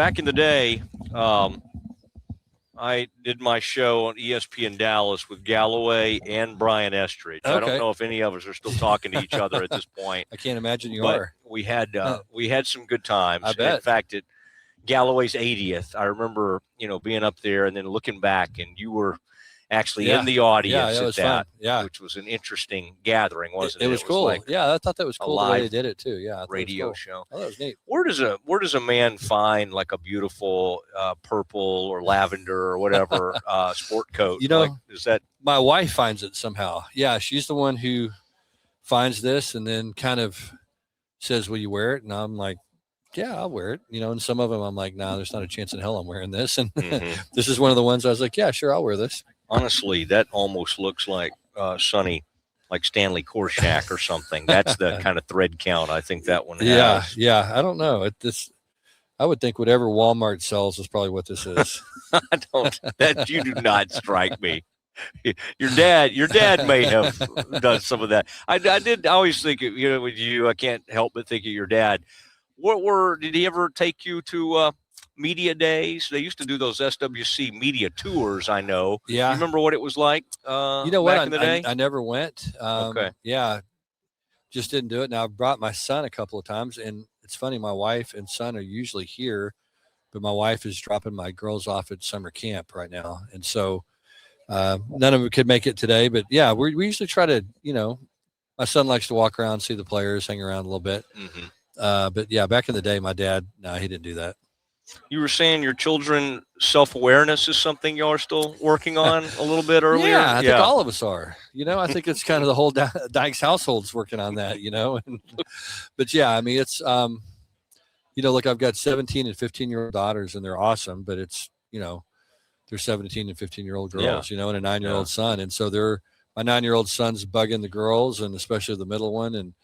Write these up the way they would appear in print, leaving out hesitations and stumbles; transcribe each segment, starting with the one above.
Back in the day, I did my show on ESPN Dallas with Galloway and Brian Estridge. I don't Okay. know if any of us are still talking to each other at this point, I can't imagine you but are. we had some good times. I bet. In fact, at Galloway's 80th, I remember being up there and then looking back, and you were actually in the audience that at was that, fun. Yeah. which was an interesting gathering, wasn't it? It was cool. Like I thought that was cool the way live they did it too. Yeah, I thought radio it was show. cool. Oh, that was neat. Where does a man find like a beautiful purple or lavender or whatever sport coat? Is that my wife finds it somehow? Yeah, she's the one who finds this and then kind of says, "Will you wear it?" And I'm like, "Yeah, I'll wear it." And some of them I'm like, "Nah, there's not a chance in hell I'm wearing this." And this is one of the ones I was like, "Yeah, sure, I'll wear this." Honestly, that almost looks like Sonny, like Stanley Korshak or something. That's the kind of thread count I think that one has. Yeah. I don't know. I would think whatever Walmart sells is probably what this is. You do not strike me. Your dad may have done some of that. I always think of, with you, I can't help but think of your dad. Did he ever take you to media days? They used to do those SWC media tours, I know. Yeah. You remember what it was like back in the day? I never went. Okay. Yeah, just didn't do it. Now, I've brought my son a couple of times, and it's funny, my wife and son are usually here, but my wife is dropping my girls off at summer camp right now. And so none of them could make it today. But, yeah, we usually try to, my son likes to walk around, see the players, hang around a little bit. Mm-hmm. But, yeah, back in the day, my dad, no, he didn't do that. You were saying your children self-awareness is something y'all are still working on a little bit earlier? Yeah, I think all of us are. I think it's kind of the whole Dykes household's working on that, But, yeah, I mean, it's, look, I've got 17 and 15-year-old daughters, and they're awesome, but it's, they're 17 and 15-year-old girls, and a 9-year-old son. And so my 9-year-old son's bugging the girls, and especially the middle one, and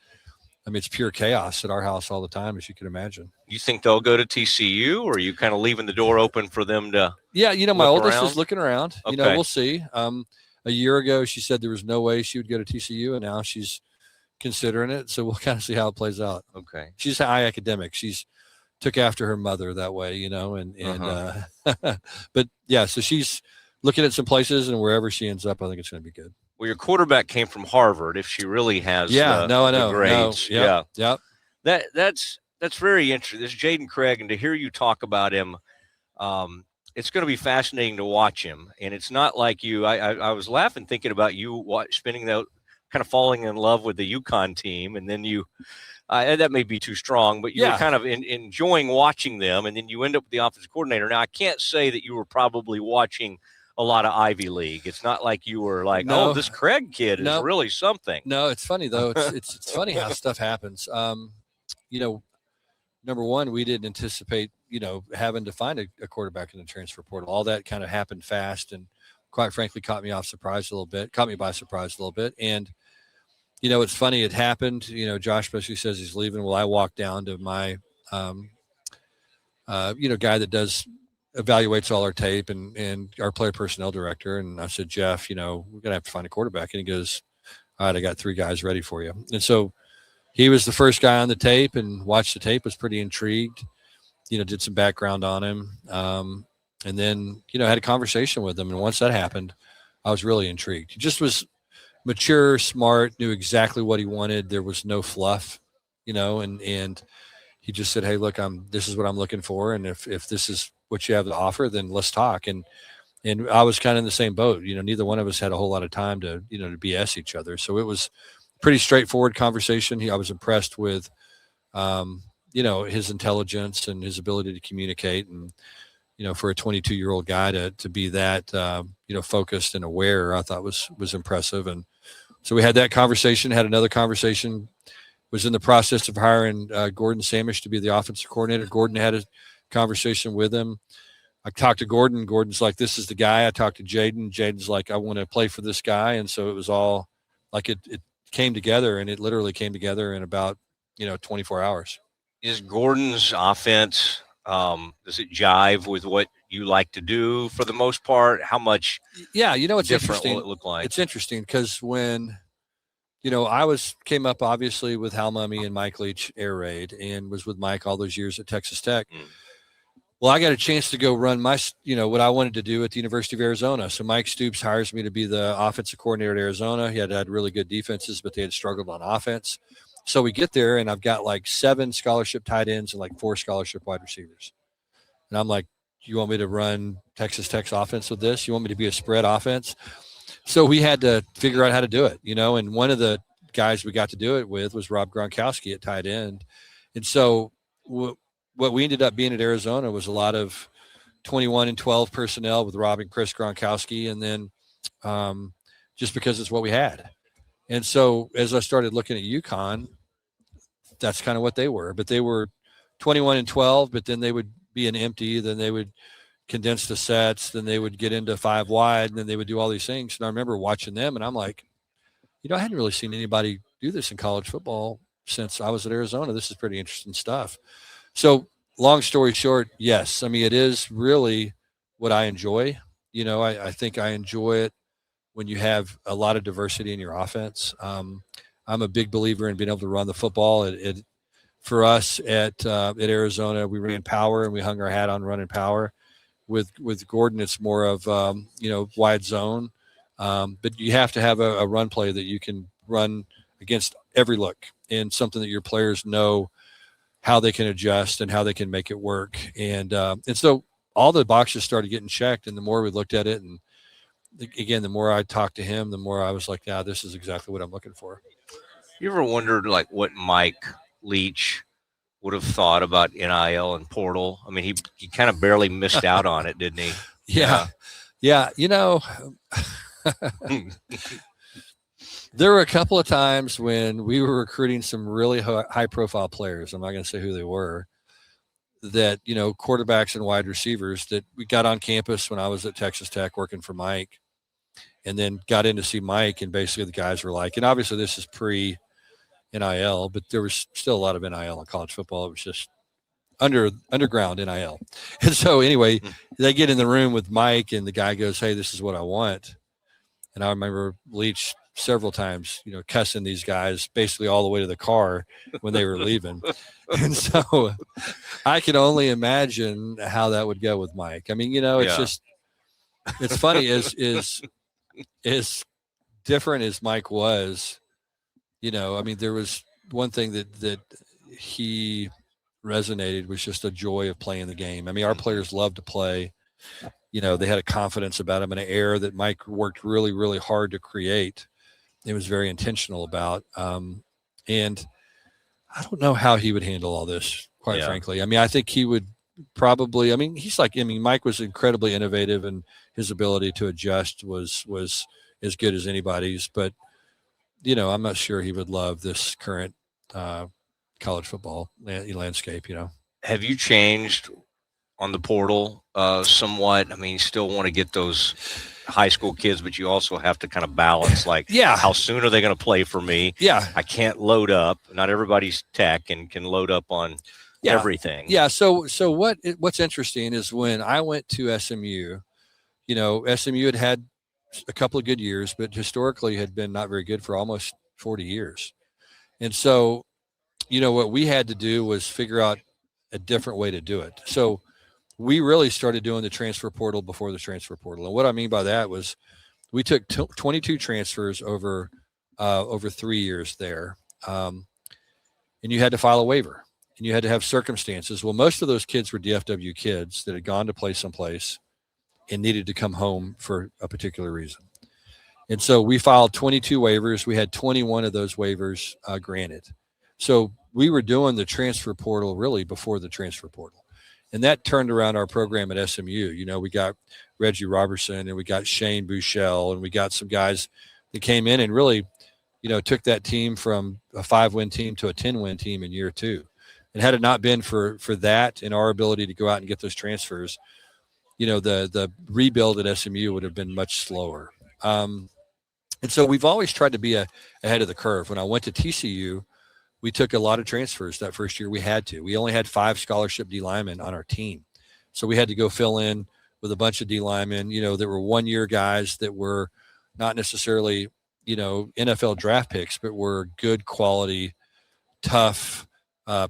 I mean, it's pure chaos at our house all the time, as you can imagine. You think they'll go to TCU, or are you kind of leaving the door open for them to? Yeah, my oldest around? is looking around. Okay. We'll see. A year ago, she said there was no way she would go to TCU, and now she's considering it. So we'll kind of see how it plays out. Okay. She's high academic. She's took after her mother that way, but yeah, so she's looking at some places, and wherever she ends up, I think it's going to be good. Well, your quarterback came from Harvard. If she really has, I know. The grades, No. Yep. That's very interesting. This is Jaden Craig, and to hear you talk about him, it's going to be fascinating to watch him. And it's not like you. I was laughing thinking about you spending that kind of falling in love with the UConn team, and then you. That may be too strong, but you were kind of enjoying watching them, and then you end up with the offensive coordinator. Now, I can't say that you were probably watching a lot of Ivy League. It's not like you were like, oh, this Craig kid is really something. No, it's funny though. It's funny how stuff happens. Number one, we didn't anticipate, having to find a quarterback in the transfer portal. All that kind of happened fast, and quite frankly, caught me by surprise a little bit. And, it's funny. It happened. Josh basically says he's leaving. Well, I walked down to my, guy that evaluates all our tape and our player personnel director. And I said, Jeff, we're going to have to find a quarterback. And he goes, all right, I got 3 guys ready for you. And so he was the first guy on the tape and watched the tape, was pretty intrigued, did some background on him. And then, had a conversation with him. And once that happened, I was really intrigued. He just was mature, smart, knew exactly what he wanted. There was no fluff, and he just said, hey, look, this is what I'm looking for. And if this is what you have to offer, then let's talk. And I was kind of in the same boat. Neither one of us had a whole lot of time to to BS each other. So it was pretty straightforward conversation. I was impressed with, his intelligence and his ability to communicate. And, for a 22-year-old guy to be that, focused and aware, I thought was impressive. And so we had that conversation, had another conversation, was in the process of hiring Gordon Samish to be the offensive coordinator. Gordon had a conversation with him. I talked to Gordon. Gordon's like, this is the guy. I talked to Jaden. Jaden's like, I want to play for this guy. And so it was all like it came together, and it literally came together in about 24 hours. Is Gordon's offense, does it jive with what you like to do for the most part? How much it's different interesting. will it look like? It's interesting because when I came up obviously with Hal Mumme and Mike Leach air raid, and was with Mike all those years at Texas Tech. Well, I got a chance to go run what I wanted to do at the University of Arizona. So Mike Stoops hires me to be the offensive coordinator at Arizona. He had really good defenses, but they had struggled on offense. So we get there, and I've got like 7 scholarship tight ends and like 4 scholarship wide receivers. And I'm like, you want me to run Texas Tech's offense with this? You want me to be a spread offense? So we had to figure out how to do it, and one of the guys we got to do it with was Rob Gronkowski at tight end. And so what we ended up being at Arizona was a lot of 21 and 12 personnel with Rob and Chris Gronkowski. And then just because it's what we had. And so as I started looking at UConn, that's kind of what they were. But they were 21 and 12, but then they would be an empty. Then they would condense the sets. Then they would get into 5 wide. And then they would do all these things. And I remember watching them, and I'm like, I hadn't really seen anybody do this in college football since I was at Arizona. This is pretty interesting stuff. So long story short, yes. I mean, it is really what I enjoy. I think I enjoy it when you have a lot of diversity in your offense. I'm a big believer in being able to run the football. For us at Arizona, we ran power and we hung our hat on running power. With Gordon, it's more of wide zone, but you have to have a run play that you can run against every look, and something that your players know how they can adjust and how they can make it work. And so all the boxes started getting checked, and the more we looked at it, and again, the more I talked to him, the more I was like, yeah, this is exactly what I'm looking for. You ever wondered like what Mike Leach would have thought about NIL and portal? I mean, he kind of barely missed out on it, didn't he? Yeah. There were a couple of times when we were recruiting some really high profile players. I'm not going to say who they were, that, quarterbacks and wide receivers that we got on campus when I was at Texas Tech working for Mike, and then got in to see Mike. And basically the guys were like, and obviously this is pre NIL, but there was still a lot of NIL in college football. It was just underground NIL. And so anyway, they get in the room with Mike, and the guy goes, hey, this is what I want. And I remember Leach several times, cussing these guys basically all the way to the car when they were leaving. And so I can only imagine how that would go with Mike. I mean, it's just, it's funny as different as Mike was, I mean, there was one thing that he resonated was just a joy of playing the game. I mean, our players loved to play. They had a confidence about him and an air that Mike worked really, really hard to create. It was very intentional about. And I don't know how he would handle all this, quite frankly. I mean, I think he would probably, Mike was incredibly innovative, and his ability to adjust was as good as anybody's. But, I'm not sure he would love this current college football landscape, Have you changed on the portal somewhat? I mean, you still want to get those high school kids, but you also have to kind of balance, like, how soon are they going to play for me? Yeah. I can't load up. Not everybody's tech and can load up on everything. Yeah. So what's interesting is when I went to SMU, SMU had a couple of good years, but historically had been not very good for almost 40 years. And so, what we had to do was figure out a different way to do it. So we really started doing the transfer portal before the transfer portal. And what I mean by that was we took 22 transfers over 3 years there. And you had to file a waiver, and you had to have circumstances. Well, most of those kids were DFW kids that had gone to play someplace and needed to come home for a particular reason. And so we filed 22 waivers. We had 21 of those waivers granted. So we were doing the transfer portal really before the transfer portal. And that turned around our program at SMU. We got Reggie Robertson, and we got Shane Bouchel, and we got some guys that came in and really, took that team from a 5-win team to a 10-win team in year 2. And had it not been for that and our ability to go out and get those transfers, the rebuild at SMU would have been much slower. And so we've always tried to be ahead of the curve. When I went to TCU, we took a lot of transfers that first year. We had to. We only had 5 scholarship D linemen on our team. So we had to go fill in with a bunch of D linemen, that were 1-year guys that were not necessarily, NFL draft picks, but were good quality, tough,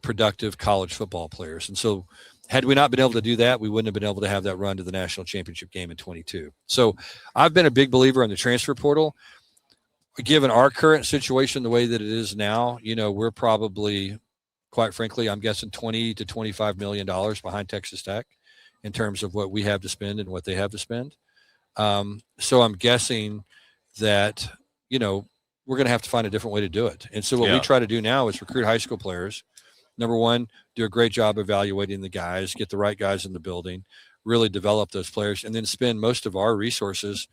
productive college football players. And so Had we not been able to do that, we wouldn't have been able to have that run to the national championship game in 22. So I've been a big believer in the transfer portal. Given our current situation, the way that it is now, we're probably, quite frankly, I'm guessing $20 to $25 million behind Texas Tech in terms of what we have to spend and what they have to spend. So I'm guessing that, we're going to have to find a different way to do it. And so what we try to do now is recruit high school players. Number one, do a great job evaluating the guys, get the right guys in the building, really develop those players, and then spend most of our resources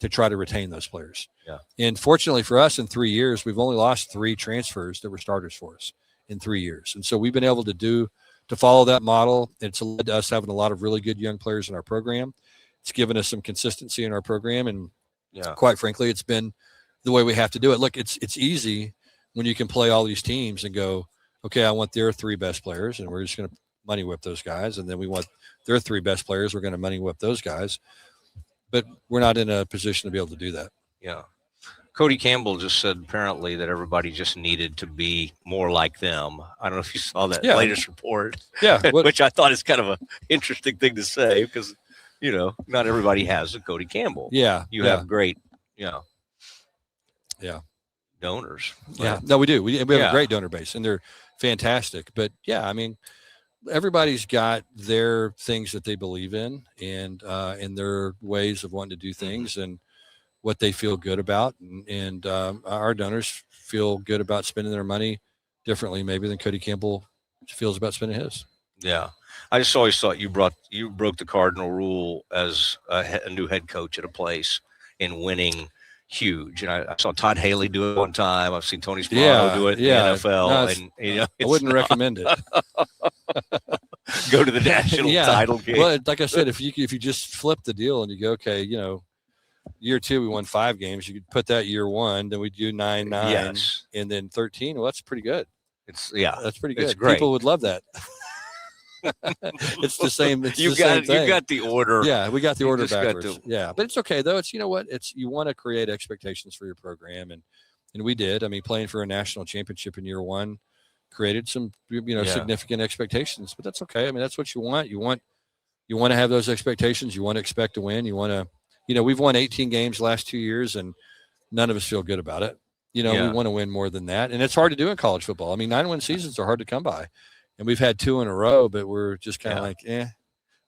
to try to retain those players. Yeah. And fortunately for us, in 3 years, we've only lost 3 transfers that were starters for us in 3 years. And so we've been able to follow that model. It's led to us having a lot of really good young players in our program. It's given us some consistency in our program. And quite frankly, it's been the way we have to do it. Look, it's easy when you can play all these teams and go, okay, I want their 3 best players, and we're just going to money whip those guys. And then we want their 3 best players. We're going to money whip those guys. But we're not in a position to be able to do that. Yeah. Cody Campbell just said apparently that everybody just needed to be more like them. I don't know if you saw that latest report. Yeah. Which I thought is kind of an interesting thing to say because, not everybody has a Cody Campbell. Yeah. You have great, donors. Yeah. No, we do. We have a great donor base, and they're fantastic. But, everybody's got their things that they believe in and their ways of wanting to do things and what they feel good about. And our donors feel good about spending their money differently maybe than Cody Campbell feels about spending his. Yeah. I just always thought you broke the cardinal rule as a new head coach at a place in winning huge. And I saw Todd Haley do it one time. I've seen Tony Sparano do it in the NFL. No, I wouldn't recommend it. Go to the national title game. Well, like I said, if you just flip the deal and you go, okay, year 2 we won 5 games. You could put that year 1, then we do 9-9, and then 13. Well, that's pretty good. That's pretty good. It's great. People would love that. It's the same. It's you the same thing. You got the order. Yeah, we got the order backwards. But it's okay though. It's you want to create expectations for your program, and we did. I mean, playing for a national championship in year 1 created some significant expectations, but that's okay. I mean, that's what you want. You want to have those expectations. You want to expect to win. You want to, we've won 18 games the last 2 years, and none of us feel good about it. We want to win more than that, and it's hard to do in college football. I mean, 9-win seasons are hard to come by. And we've had 2 in a row, but we're just kind of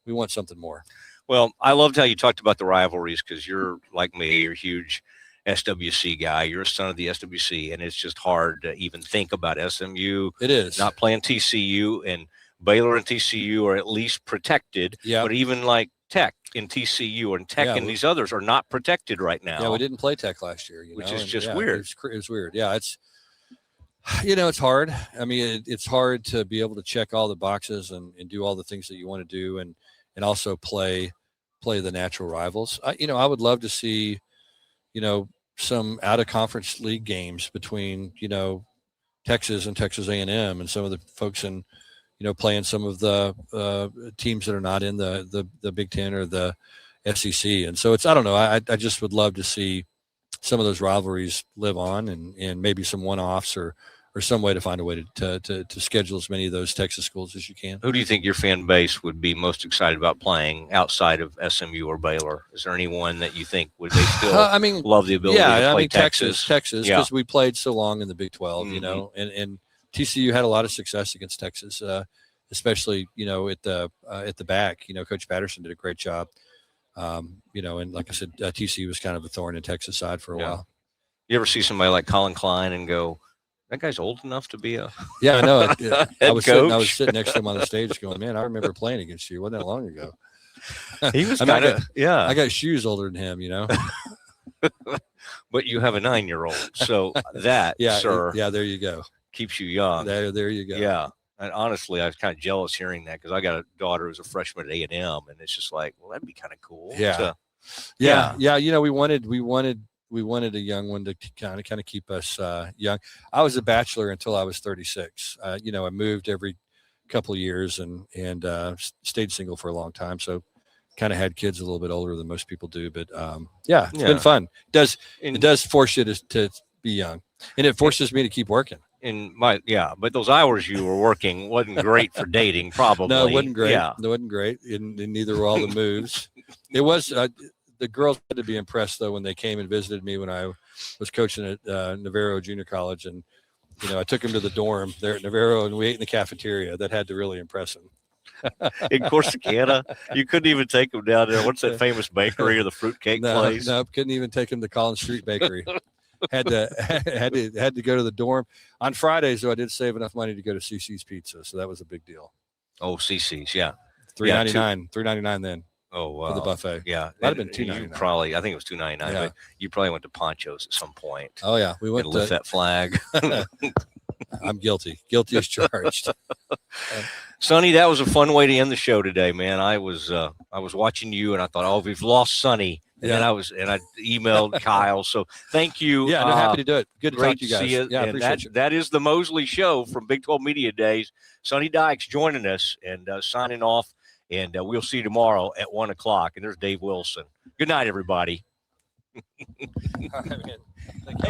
we want something more. Well, I loved how you talked about the rivalries because you're like me, you're a huge SWC guy. You're a son of the SWC, and it's just hard to even think about SMU. It is. Not playing TCU, and Baylor and TCU are at least protected. Yeah. But even like Tech in TCU and Tech and these others are not protected right now. Yeah, we didn't play Tech last year. Which is just weird. It's weird. Yeah, it's it's hard. I mean, it's hard to be able to check all the boxes and do all the things that you want to do and also play the natural rivals. I would love to see, some out-of-conference league games between, Texas and Texas A&M and some of the folks in, playing some of the teams that are not in the Big Ten or the SEC. And so I don't know. I just would love to see some of those rivalries live on and maybe some one-offs or some way to find a way to schedule as many of those Texas schools as you can. Who do you think your fan base would be most excited about playing outside of SMU or Baylor? Is there anyone that you think would they still love the ability to play Texas? Texas, because we played so long in the Big 12, and TCU had a lot of success against Texas, especially, at the back. Coach Patterson did a great job. And like I said, TCU was kind of a thorn in Texas side for a while. You ever see somebody like Colin Klein and go, that guy's old enough to be a I know. I was coach? sitting next to him on the stage going, man, I remember playing against you. It wasn't that long ago. He was kind of, I got shoes older than him, But you have a 9-year-old. So that, sir. Yeah, there you go. Keeps you young. There you go. Yeah. And honestly, I was kind of jealous hearing that because I got a daughter who's a freshman at A&M, and it's just like, well, that'd be kind of cool. Yeah. We wanted a young one to kind of keep us young. I was a bachelor until I was 36. I moved every couple of years and stayed single for a long time. So kind of had kids a little bit older than most people do. But it's been fun. It does force you to be young, and it forces me to keep working. but those hours you were working wasn't great for dating, probably. No, it wasn't great. Yeah. No, it wasn't great. And neither were all the moves. It was the girls had to be impressed though when they came and visited me when I was coaching at Navarro Junior College, and I took them to the dorm there at Navarro, and we ate in the cafeteria. That had to really impress them. In Corsicana, you couldn't even take them down there. What's that famous bakery or the fruitcake place? No, couldn't even take them to Collins Street Bakery. had to go to the dorm on Fridays. Though I did save enough money to go to CC's Pizza, so that was a big deal. Oh, CC's, yeah, $3.99 then. Oh, wow. For the buffet. Yeah, might have been $2.99. Probably, I think it was $2.99. Yeah. But you probably went to Poncho's at some point. Oh yeah, we went to lift that flag. I'm guilty. Guilty as charged. Sonny, that was a fun way to end the show today, man. I was watching you, and I thought, oh, we've lost Sonny. And then I emailed Kyle. So thank you. Yeah, no, happy to do it. Good to talk to you guys. See you. Yeah, and that is the Mosley Show from Big 12 Media Days. Sonny Dykes joining us and signing off. And we'll see you tomorrow at 1:00. And there's Dave Wilson. Good night, everybody. All right, man. Hey.